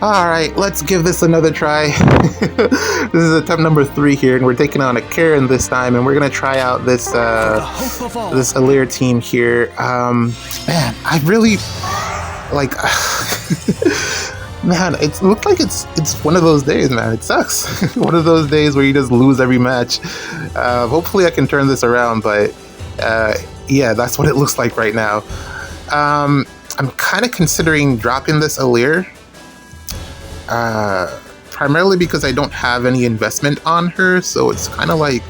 Alright, let's give this another try. This is attempt number 3 here, and we're taking on a Karen this time, and we're gonna try out this this Ather team here. Man, I really like man, it looked like it's one of those days, man. It sucks. One of those days where you just lose every match. Hopefully I can turn this around, but yeah, that's what it looks like right now. I'm kind of considering dropping this Ather. Primarily because I don't have any investment on her, so it's kind of like,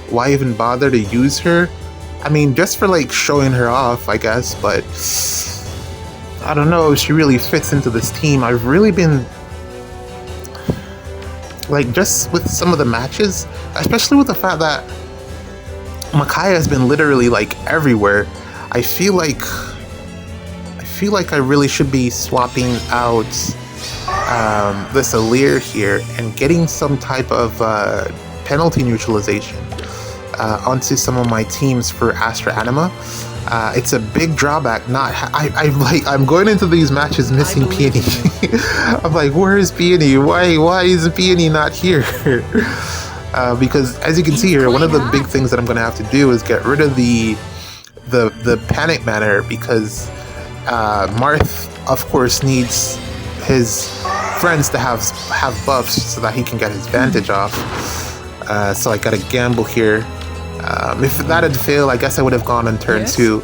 why even bother to use her? I mean, just for like showing her off, I guess, but I don't know if she really fits into this team. I've really been like, just with some of the matches, especially with the fact that Micaiah has been literally like everywhere, I feel like I really should be swapping out this Ather here and getting some type of penalty neutralization onto some of my teams for Astra Anima. It's a big drawback. I'm going into these matches missing Peony. I'm like, where is Peony? Why is Peony not here? Because as you can see here, one of the big things that I'm going to have to do is get rid of the panic manner, because Marth, of course, needs his friends to have buffs so that he can get his vantage off. So I gotta gamble here. If that had failed, I guess I would have gone on turn 2.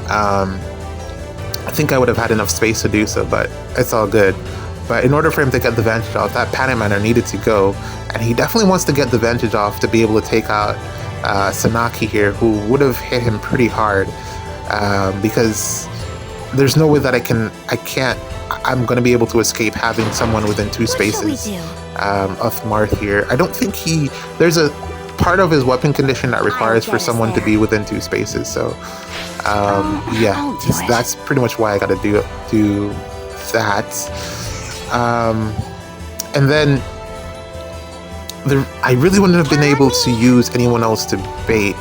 I think I would have had enough space to do so, but it's all good. But in order for him to get the vantage off, that panic manner needed to go, and he definitely wants to get the vantage off to be able to take out Sanaki here, who would have hit him pretty hard, because there's no way that I'm going to be able to escape having someone within 2 spaces of Marth here. I don't think there's a part of his weapon condition that requires for someone to be within 2 spaces. So yeah, that's pretty much why I got to do that. And then I really wouldn't have been able to use anyone else to bait.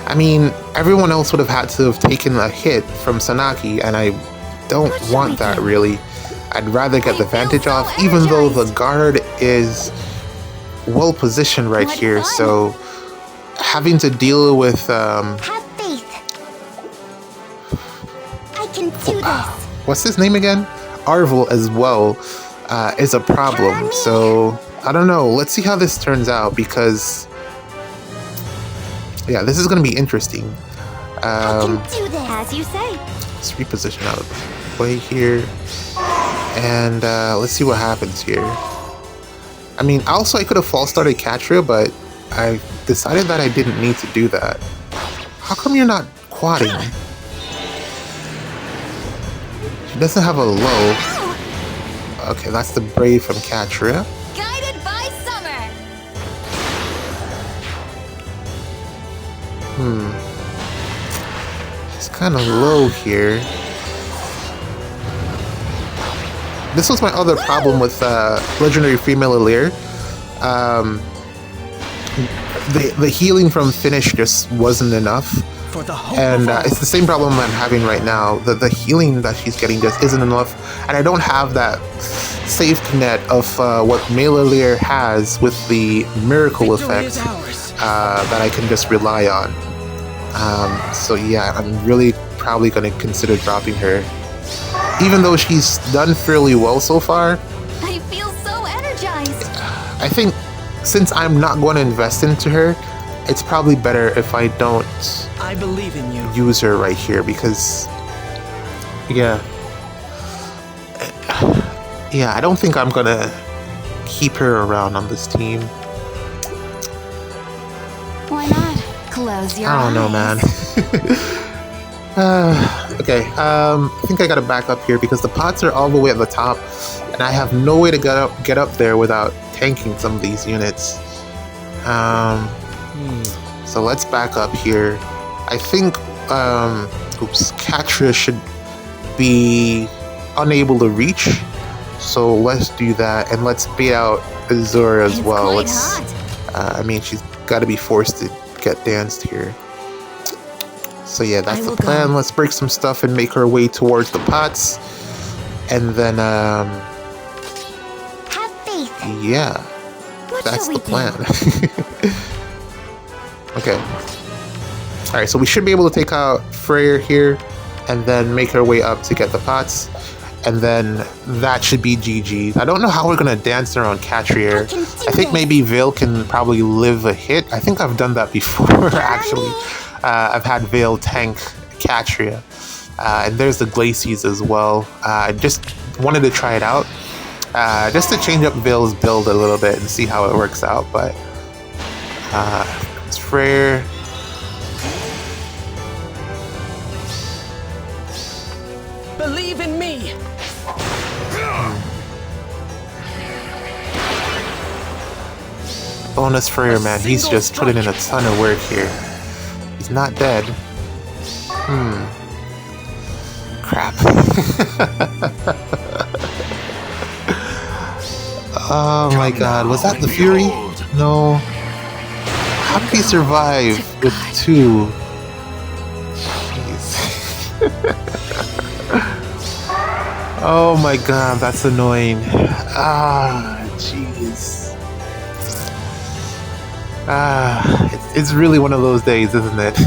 I mean, everyone else would have had to have taken a hit from Sanaki, and I don't want that really. I'd rather get the vantage off, even though the guard is well positioned right here. So having to deal with have faith. I can do this. What's his name again? Arvel as well is a problem. So I don't know. Let's see how this turns out, because yeah, this is going to be interesting. I can do this, as you say. Let's reposition out of the way here, and let's see what happens here. I mean, also I could have false started Katria, but I decided that I didn't need to do that. How come you're not quadding? She doesn't have a low. Okay, that's the Brave from Katria. Guided by summer. It's kind of low here. This was my other problem with Legendary Female Ather. The healing from finish just wasn't enough. And it's the same problem I'm having right now. The healing that she's getting just isn't enough. And I don't have that safety net of what Male Ather has with the miracle effect that I can just rely on. So yeah, I'm really probably going to consider dropping her. Even though she's done fairly well so far. I feel so energized. I think since I'm not going to invest into her, it's probably better if I don't believe in you. Use her right here, because yeah, I don't think I'm going to keep her around on this team. Why not? Close your eyes. I don't know, man. Okay, I think I gotta back up here because the pots are all the way at the top, and I have no way to get up there without tanking some of these units. So let's back up here. I think, Katria should be unable to reach, so let's do that, and let's bait out Azure as well. I mean, she's got to be forced to get danced here. So yeah, that's the plan. Let's break some stuff and make our way towards the pots. And then, Have faith. yeah, What that's shall we the plan. Okay. Alright, so we should be able to take out Freyr here, and then make our way up to get the pots. And then that should be GG. I don't know how we're gonna dance around Catrier. I think maybe Vale can probably live a hit. I think I've done that before, actually. I've had Vale tank Catria. And there's the Glacies as well. I just wanted to try it out. Just to change up Vale's build a little bit and see how it works out. But it's Freyr. Believe in me. Bonus Freyr, man. He's just putting in a ton of work here. He's not dead. Crap. Oh my god. Was that the Fury? No. How did he survive with two? Jeez. Oh my god, that's annoying. Jeez. It's really one of those days, isn't it?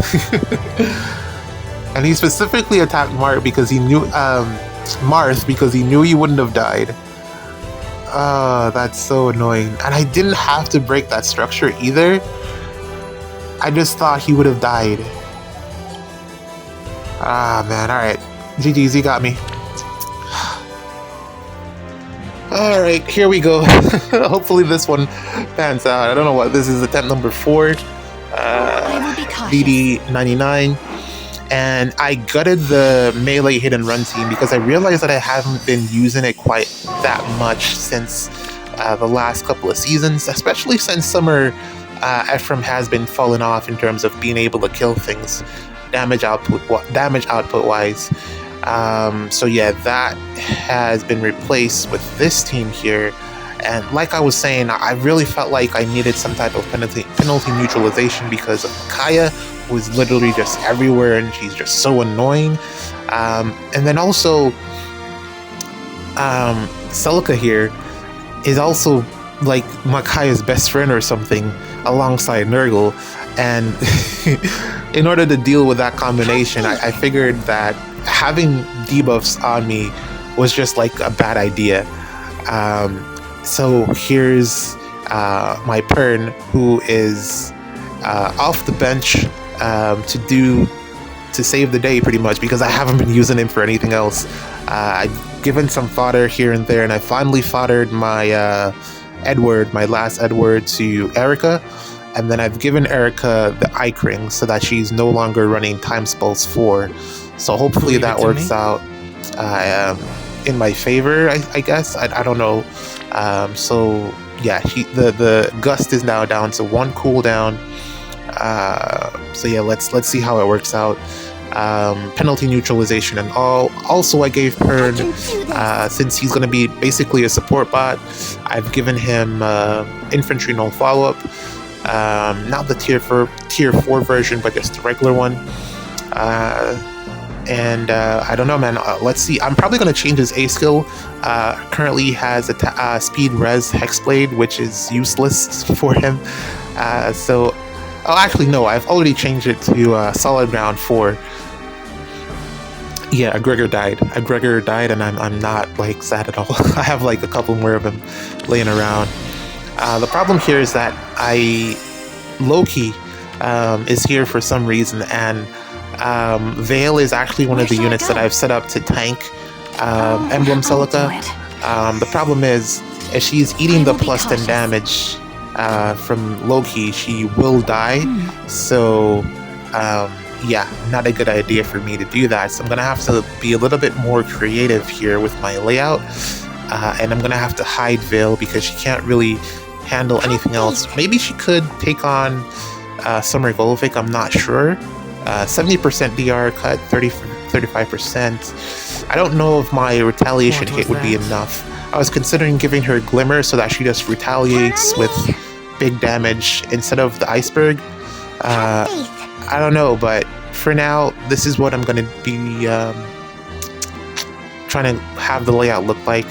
And he specifically attacked Marth because he knew he wouldn't have died. That's so annoying. And I didn't have to break that structure either. I just thought he would have died. Man, alright. GG's, he got me. Alright, here we go. Hopefully this one pans out. I don't know what this is, attempt number 4. DD99. And I gutted the melee hit and run team because I realized that I haven't been using it quite that much since the last couple of seasons, especially since Summer Ephraim has been falling off in terms of being able to kill things damage output wise. So yeah, that has been replaced with this team here. And like I was saying, I really felt like I needed some type of penalty neutralization because of Kaya, who is literally just everywhere and she's just so annoying. And then also, Celica here is also like Makaya's best friend or something alongside Nurgle. And in order to deal with that combination, I figured that having debuffs on me was just like a bad idea. So here's my Pern, who is off the bench to save the day pretty much because I haven't been using him for anything else. I've given some fodder here and there, and I finally foddered my my last Edward to Erica, and then I've given Erica the Ike Ring so that she's no longer running Time Spells 4. So hopefully that works out in my favor, I guess. I don't know. So yeah, the Gust is now down to 1 cooldown. So yeah, let's see how it works out. Penalty neutralization and all. Also, I gave Pern, since he's going to be basically a support bot, I've given him infantry null follow-up. Not the tier 4 version, but just the regular one. And I don't know, man. Let's see. I'm probably going to change his A skill. Currently he has a speed res Hexblade, which is useless for him. Oh, actually, no. I've already changed it to Solid Ground 4. Yeah, Gregor died, and I'm not like sad at all. I have like a couple more of them laying around. The problem here is that Loki is here for some reason, and Vale is actually one of the units that I've set up to tank Emblem Celica. The problem is, if she's eating the plus 10 damage from Loki, she will die. So yeah, not a good idea for me to do that. So I'm gonna have to be a little bit more creative here with my layout, and I'm gonna have to hide Vale because she can't really handle anything else. Maybe she could take on Summer Golvik, I'm not sure. 70% DR cut, 35%. I don't know if my retaliation hit would be enough. I was considering giving her Glimmer so that she just retaliates with big damage instead of the Iceberg. I don't know, but for now, this is what I'm going to be trying to have the layout look like.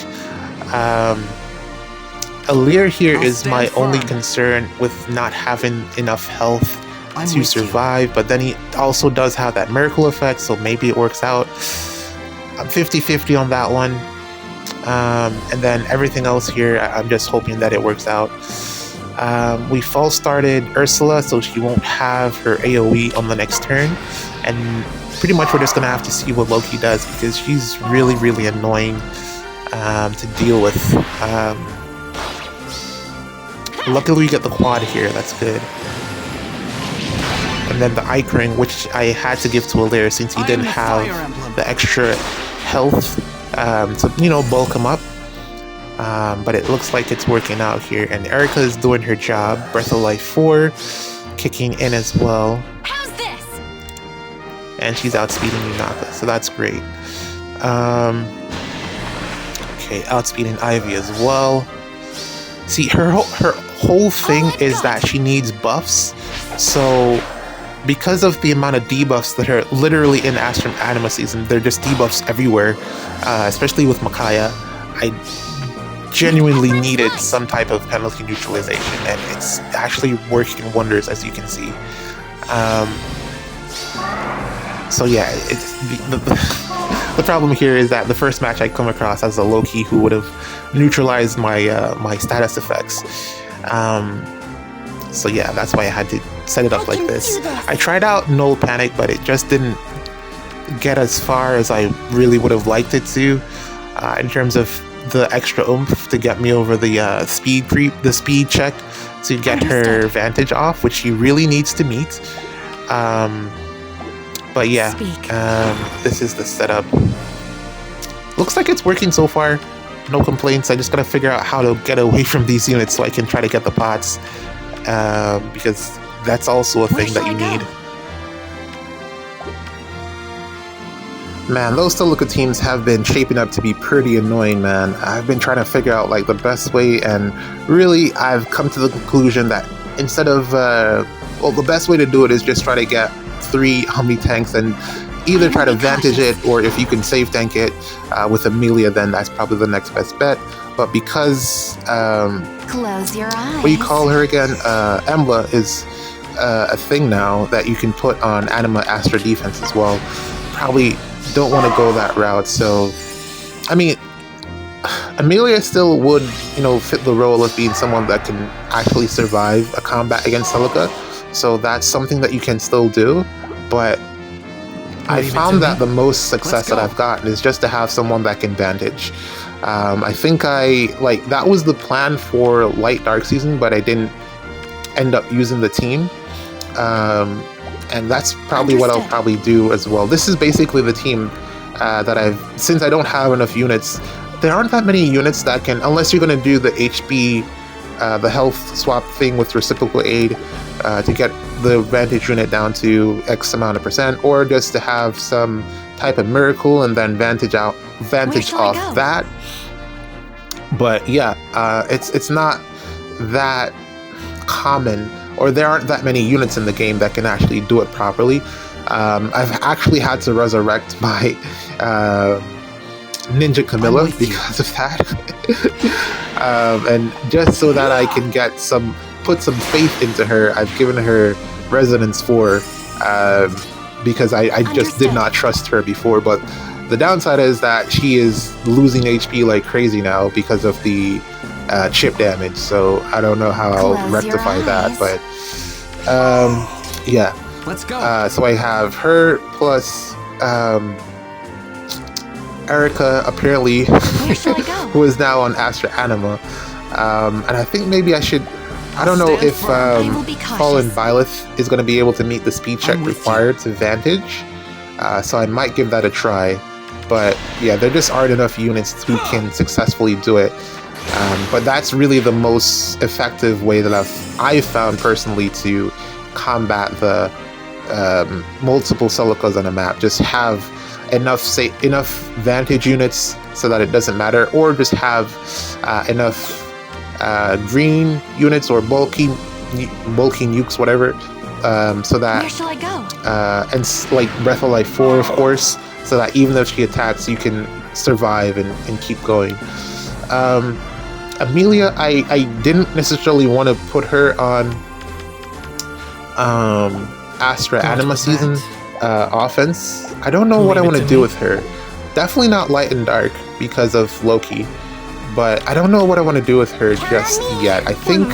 Alir here is my only concern with not having enough health to survive, but then he also does have that miracle effect, so maybe it works out. I'm 50-50 on that one. And then everything else here, I'm just hoping that it works out. We false started Ursula, so she won't have her AoE on the next turn, and pretty much we're just gonna have to see what Loki does, because she's really, really annoying to deal with. Luckily we get the quad here, that's good. And then the Ike Ring, which I had to give to Alir since he didn't have the extra health to, you know, bulk him up. But it looks like it's working out here, and Erica is doing her job. Breath of Life 4 kicking in as well. How's this? And she's outspeeding Yunaka, so that's great. Okay, outspeeding Ivy as well. See, her whole thing is that she needs buffs, so because of the amount of debuffs that are literally in Astra Anima season, they're just debuffs everywhere, especially with Micaiah. I genuinely needed some type of penalty neutralization, and it's actually working wonders, as you can see. So yeah, the problem here is that the first match I come across as a Loki who would have neutralized my my status effects. So yeah, that's why I had to set it up like this. I tried out Null Panic, but it just didn't get as far as I really would have liked it to, in terms of the extra oomph to get me over the speed check to get her Vantage off, which she really needs to meet. But yeah, this is the setup. Looks like it's working so far. No complaints. I just gotta figure out how to get away from these units so I can try to get the pots, because that's also a thing that you need. Man, those Celica teams have been shaping up to be pretty annoying, man. I've been trying to figure out like the best way, and really I've come to the conclusion that instead of well, the best way to do it is just try to get 3 Omni tanks and either try to Vantage it, or if you can save tank it with Amelia, then that's probably the next best bet. But because Close your eyes. what do you call her again? Embla is a thing now that you can put on Anima Astra defense as well. Probably don't want to go that route. So, I mean, Amelia still would, you know, fit the role of being someone that can actually survive a combat against Celica. So that's something that you can still do. But I found that the most success that I've gotten is just to have someone that can Vantage. I think that was the plan for Light Dark Season, but I didn't end up using the team. And that's probably what I'll probably do as well. This is basically the team that since I don't have enough units, there aren't that many units that can, unless you're going to do the HP, the health swap thing with reciprocal aid to get the Vantage unit down to X amount of percent, or just to have some type of miracle and then Vantage off that. But yeah, it's not that common, or there aren't that many units in the game that can actually do it properly. I've actually had to resurrect my Ninja Camilla because of that. And just so that I can put some faith into her, I've given her Resonance 4 because I just did not trust her before. But the downside is that she is losing HP like crazy now because of the chip damage, so I don't know how I'll rectify that, but yeah. Let's go. So I have her plus Erica, apparently, who is now on Astra Anima, and I think maybe I should, I don't know if Fallen Byleth is going to be able to meet the speed check required to Vantage, so I might give that a try. But yeah, there just aren't enough units who can successfully do it. But that's really the most effective way that I've found personally to combat the multiple Celicas on a map. Just have enough Vantage units so that it doesn't matter, or just have enough green units or bulky nukes, whatever, so that Where shall I go? and like Breath of Life 4, of course, so that even if she attacks, you can survive and keep going. Amelia, I didn't necessarily want to put her on Astra Anima Season offense. I don't know what I want to do with her. Definitely not Light and Dark because of Loki, but I don't know what I want to do with her just yet. I think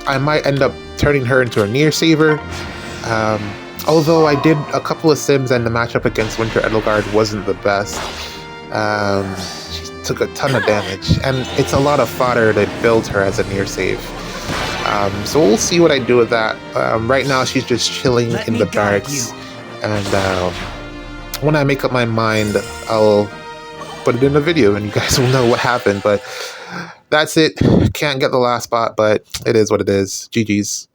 I might end up turning her into a near saver. Although I did a couple of sims and the matchup against Winter Edelgard wasn't the best. She took a ton of damage, and it's a lot of fodder to build her as a near save. So we'll see what I do with that. Right now she's just chilling in the darks, and when I make up my mind, I'll put it in a video and you guys will know what happened. But that's it. Can't get the last spot, but it is what it is. GG's.